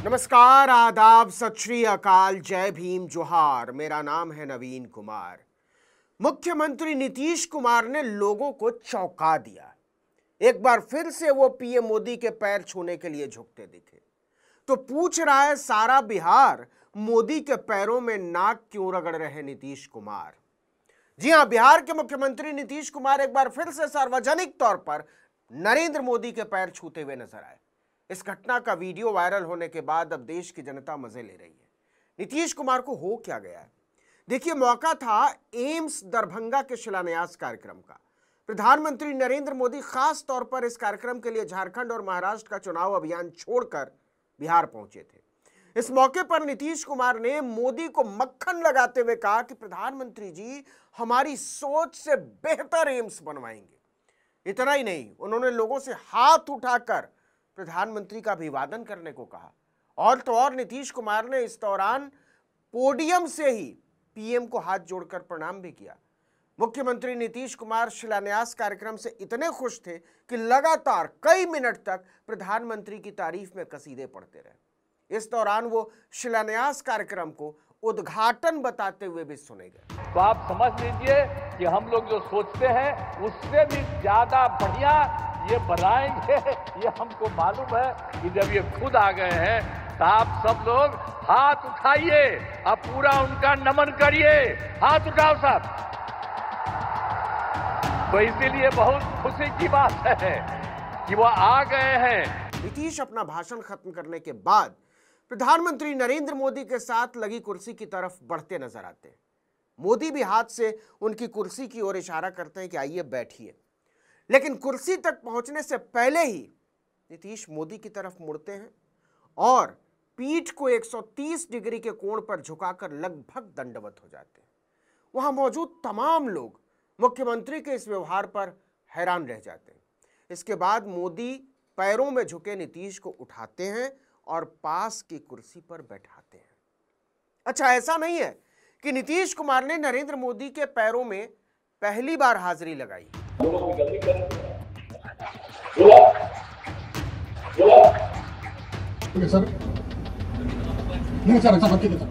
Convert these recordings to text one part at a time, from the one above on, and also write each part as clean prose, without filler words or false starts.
नमस्कार, आदाब, सत श्री अकाल, जय भीम, जोहार। मेरा नाम है नवीन कुमार। मुख्यमंत्री नीतीश कुमार ने लोगों को चौंका दिया। एक बार फिर से वो पीएम मोदी के पैर छूने के लिए झुकते दिखे। तो पूछ रहा है सारा बिहार, मोदी के पैरों में नाक क्यों रगड़ रहे नीतीश कुमार। जी हां, बिहार के मुख्यमंत्री नीतीश कुमार एक बार फिर से सार्वजनिक तौर पर नरेंद्र मोदी के पैर छूते हुए नजर आए। इस घटना का वीडियो वायरल होने के बाद अब देश की जनता मजे ले रही है। नीतीश कुमार को हो क्या गया है? देखिए, मौका था एम्स दरभंगा के शिलान्यास कार्यक्रम का। प्रधानमंत्री नरेंद्र मोदी खास तौर पर इस कार्यक्रम के लिए झारखंड और महाराष्ट्र का चुनाव अभियान छोड़कर बिहार पहुंचे थे। इस मौके पर नीतीश कुमार ने मोदी को मक्खन लगाते हुए कहा कि प्रधानमंत्री जी, हमारी सोच से बेहतर एम्स बनवाएंगे। इतना ही नहीं, उन्होंने लोगों से हाथ उठाकर प्रधानमंत्री का अभिवादन करने को कहा। और तो और नीतीश कुमार ने इस दौरान पोडियम से ही पीएम को हाथ जोड़कर प्रणाम भी किया। मुख्यमंत्री नीतीश कुमार शिलान्यास कार्यक्रम से इतने खुश थे कि लगातार कई मिनट तक प्रधानमंत्री की तारीफ में कसीदे पढ़ते रहे। इस दौरान वो शिलान्यास कार्यक्रम को उद्घाटन बताते हुए भी सुने गए। तो आप समझ लीजिए कि हम लोग जो सोचते हैं उससे भी ज्यादा बढ़िया ये बनाएंगे। ये हमको मालूम है कि जब ये खुद आ गए हैं तो आप सब लोग हाथ उठाइए और पूरा उनका नमन करिए। हाथ उठाओ साहब। तो इसीलिए बहुत खुशी की बात है कि वो आ गए हैं। नीतीश अपना भाषण खत्म करने के बाद प्रधानमंत्री नरेंद्र मोदी के साथ लगी कुर्सी की तरफ बढ़ते नजर आते हैं। मोदी भी हाथ से उनकी कुर्सी की ओर इशारा करते हैं कि आइए बैठिए। लेकिन कुर्सी तक पहुंचने से पहले ही नीतीश मोदी की तरफ मुड़ते हैं और पीठ को 130 डिग्री के कोण पर झुकाकर लगभग दंडवत हो जाते हैं। वहां मौजूद तमाम लोग मुख्यमंत्री के इस व्यवहार पर हैरान रह जाते हैं। इसके बाद मोदी पैरों में झुके नीतीश को उठाते हैं और पास की कुर्सी पर बैठाते हैं। अच्छा, ऐसा नहीं है कि नीतीश कुमार ने नरेंद्र मोदी के पैरों में पहली बार हाजिरी लगाई। सर नहीं सर, ऐसा मत कीजिए सर।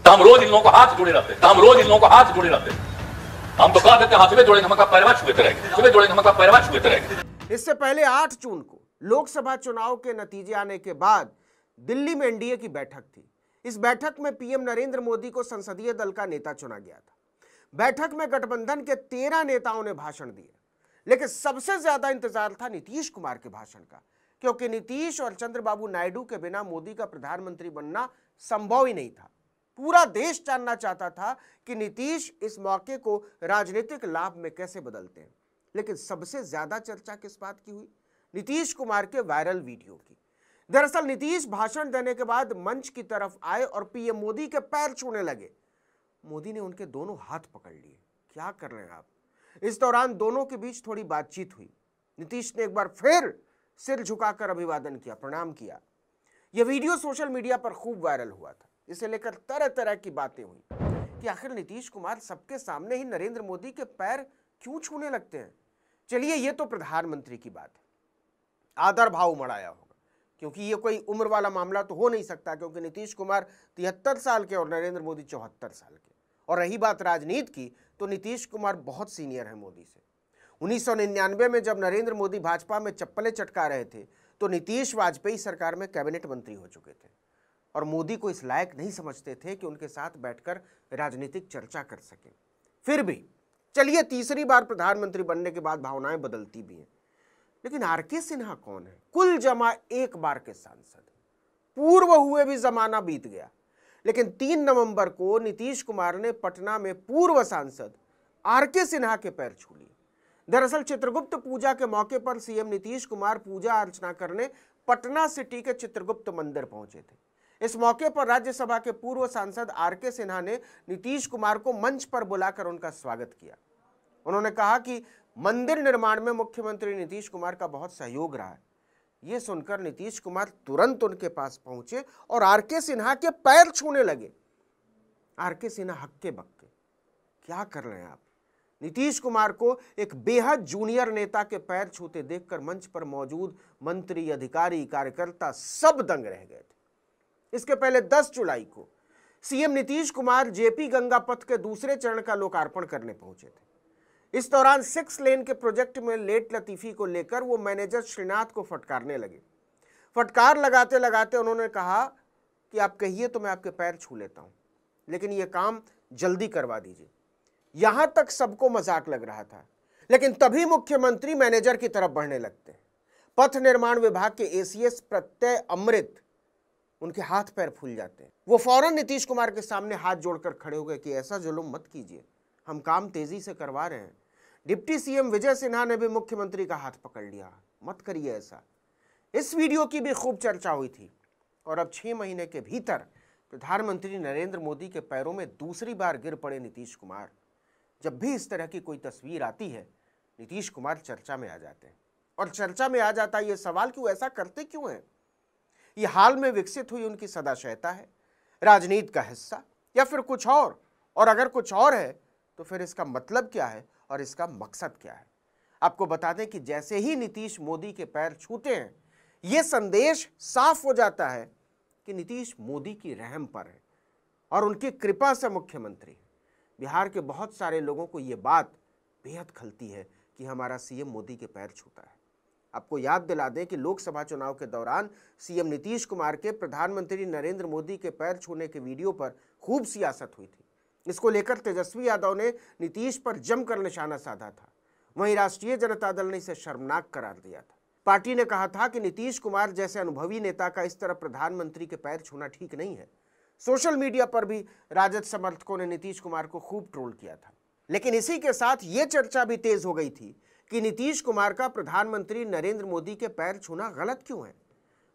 हम रोज इन लोगों को हाथ जोड़े रहते हम तो कह देते हाथ में जोड़ेंगे, हम पैरवा छुएते रहेंगे। इससे पहले 8 जून को लोकसभा चुनाव के नतीजे आने के बाद दिल्ली में एनडीए की बैठक थी। इस बैठक में पीएम नरेंद्र मोदी को संसदीय दल का नेता चुना गया था। बैठक में गठबंधन के 13 नेताओं ने भाषण दिए, लेकिन सबसे ज्यादा इंतजार था नीतीश कुमार के भाषण का, क्योंकि नीतीश और चंद्रबाबू नायडू के बिना मोदी का प्रधानमंत्री बनना संभव ही नहीं था। पूरा देश जानना चाहता था कि नीतीश इस मौके को राजनीतिक लाभ में कैसे बदलते हैं। लेकिन सबसे ज्यादा चर्चा किस बात की हुई? नीतीश कुमार के वायरल वीडियो की। दरअसल नीतीश भाषण देने के बाद मंच की तरफ आए और पीएम मोदी के पैर छूने लगे। मोदी ने उनके दोनों हाथ पकड़ लिए। क्या कर रहे हैं आप? इस दौरान दोनों के बीच थोड़ी बातचीत हुई। नीतीश ने एक बार फिर सिर झुकाकर अभिवादन किया, प्रणाम किया। यह वीडियो सोशल मीडिया पर खूब वायरल हुआ था। इसे लेकर तरह तरह की बातें हुई कि आखिर नीतीश कुमार सबके सामने ही नरेंद्र मोदी के पैर क्यों छूने लगते हैं। चलिए, यह तो प्रधानमंत्री की बात है, आदर भाव उमड़ाया होगा, क्योंकि ये कोई उम्र वाला मामला तो हो नहीं सकता, क्योंकि नीतीश कुमार 73 साल के और नरेंद्र मोदी 74 साल के। और रही बात राजनीति की, तो नीतीश कुमार बहुत सीनियर है मोदी से। 1999 में जब नरेंद्र मोदी भाजपा में चप्पलें चटका रहे थे तो नीतीश वाजपेयी सरकार में कैबिनेट मंत्री हो चुके थे और मोदी को इस लायक नहीं समझते थे कि उनके साथ बैठकर राजनीतिक चर्चा कर सके। फिर भी चलिए, तीसरी बार प्रधानमंत्री बनने के बाद भावनाएं बदलती भी हैं। लेकिन आरके सिन्हा कौन है? कुल जमा एक बार के सांसद, पूर्व हुए भी जमाना बीत गया। लेकिन 3 नवंबर को नीतीश कुमार ने पटना में पूर्व सांसद आरके सिन्हा के पैर छू लिए। दरअसल चित्रगुप्त पूजा के मौके पर सीएम नीतीश कुमार पूजा अर्चना करने पटना सिटी के चित्रगुप्त मंदिर पहुंचे थे। इस मौके पर राज्यसभा के पूर्व सांसद आरके सिन्हा ने नीतीश कुमार को मंच पर बुलाकर उनका स्वागत किया। उन्होंने कहा कि मंदिर निर्माण में मुख्यमंत्री नीतीश कुमार का बहुत सहयोग रहा है। ये सुनकर नीतीश कुमार तुरंत उनके पास पहुंचे और आरके सिन्हा के पैर छूने लगे। आर.के. सिन्हा हक्के बक्के क्या कर रहे हैं आप? नीतीश कुमार को एक बेहद जूनियर नेता के पैर छूते देखकर मंच पर मौजूद मंत्री, अधिकारी, कार्यकर्ता सब दंग रह गए थे। इसके पहले 10 जुलाई को सीएम नीतीश कुमार जेपी गंगा पथ के दूसरे चरण का लोकार्पण करने पहुंचे थे। इस दौरान 6 लेन के प्रोजेक्ट में लेट लतीफी को लेकर वो मैनेजर श्रीनाथ को फटकारने लगे। फटकार लगाते लगाते उन्होंने कहा कि आप कहिए तो मैं आपके पैर छू लेता हूं, लेकिन ये काम जल्दी करवा दीजिए। यहां तक सबको मजाक लग रहा था, लेकिन तभी मुख्यमंत्री मैनेजर की तरफ बढ़ने लगते हैं। पथ निर्माण विभाग के एसीएस प्रत्यय अमृत उनके हाथ पैर फूल जाते हैं। वो फौरन नीतीश कुमार के सामने हाथ जोड़कर खड़े हो गए कि ऐसा जुल्म मत कीजिए, हम काम तेजी से करवा रहे हैं। डिप्टी सीएम विजय सिन्हा ने भी मुख्यमंत्री का हाथ पकड़ लिया, मत करिए ऐसा। इस वीडियो की भी खूब चर्चा हुई थी और अब 6 महीने के भीतर प्रधानमंत्री नरेंद्र मोदी के पैरों में दूसरी बार गिर पड़े नीतीश कुमार। जब भी इस तरह की कोई तस्वीर आती है, नीतीश कुमार चर्चा में आ जाते हैं। और चर्चा में आ जाता है ये सवाल कि वो ऐसा करते क्यों हैं? ये हाल में विकसित हुई उनकी सदाशयता है, राजनीति का हिस्सा, या फिर कुछ और? और अगर कुछ और है तो फिर इसका मतलब क्या है और इसका मकसद क्या है? आपको बता दें कि जैसे ही नीतीश मोदी के पैर छूते हैं, ये संदेश साफ हो जाता है कि नीतीश मोदी की रहम पर है और उनकी कृपा से मुख्यमंत्री है। बिहार के बहुत सारे लोगों को ये बात बेहद खलती है कि हमारा सीएम मोदी के पैर छूता है। आपको याद दिला दें कि लोकसभा चुनाव के दौरान सीएम नीतीश कुमार के प्रधानमंत्री नरेंद्र मोदी के पैर छूने के वीडियो पर खूब सियासत हुई थी। इसको लेकर तेजस्वी यादव ने नीतीश पर जमकर निशाना साधा था। वहीं राष्ट्रीय जनता दल ने इसे शर्मनाक करार दिया था। पार्टी ने कहा था कि नीतीश कुमार जैसे अनुभवी नेता का इस तरह प्रधानमंत्री के पैर छूना ठीक नहीं है। सोशल मीडिया पर भी राजद समर्थकों ने नीतीश कुमार को खूब ट्रोल किया था। लेकिन इसी के साथ ये चर्चा भी तेज हो गई थी कि नीतीश कुमार का प्रधानमंत्री नरेंद्र मोदी के पैर छूना गलत क्यों है।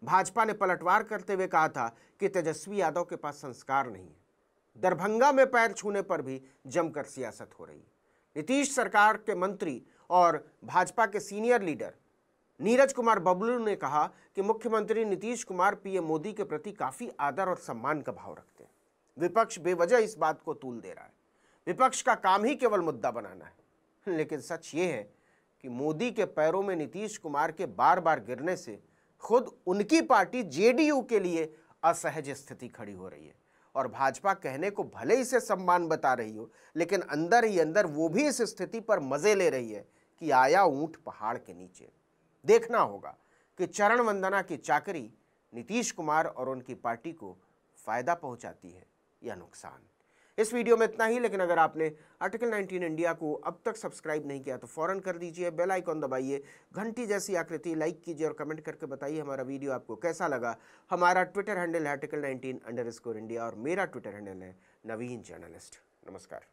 भाजपा ने पलटवार करते हुए कहा था कि तेजस्वी यादव के पास संस्कार नहीं है। दरभंगा में पैर छूने पर भी जमकर सियासत हो रही है। नीतीश सरकार के मंत्री और भाजपा के सीनियर लीडर नीरज कुमार बबलू ने कहा कि मुख्यमंत्री नीतीश कुमार पीएम मोदी के प्रति काफी आदर और सम्मान का भाव रखते हैं। विपक्ष बेवजह इस बात को तूल दे रहा है। विपक्ष का काम ही केवल मुद्दा बनाना है। लेकिन सच ये है कि मोदी के पैरों में नीतीश कुमार के बार बार गिरने से खुद उनकी पार्टी जेडीयू के लिए असहज स्थिति खड़ी हो रही है। और भाजपा कहने को भले ही इसे सम्मान बता रही हो, लेकिन अंदर ही अंदर वो भी इस स्थिति पर मजे ले रही है कि आया ऊंट पहाड़ के नीचे। देखना होगा कि चरण वंदना की चाकरी नीतीश कुमार और उनकी पार्टी को फायदा पहुंचाती है या नुकसान। इस वीडियो में इतना ही, लेकिन अगर आपने आर्टिकल 19 इंडिया को अब तक सब्सक्राइब नहीं किया तो फौरन कर दीजिए। बेल आइकॉन दबाइए, घंटी जैसी आकृति लाइक कीजिए और कमेंट करके बताइए हमारा वीडियो आपको कैसा लगा। हमारा ट्विटर हैंडल है article19_India और मेरा ट्विटर हैंडल है नवीन जर्नलिस्ट। नमस्कार।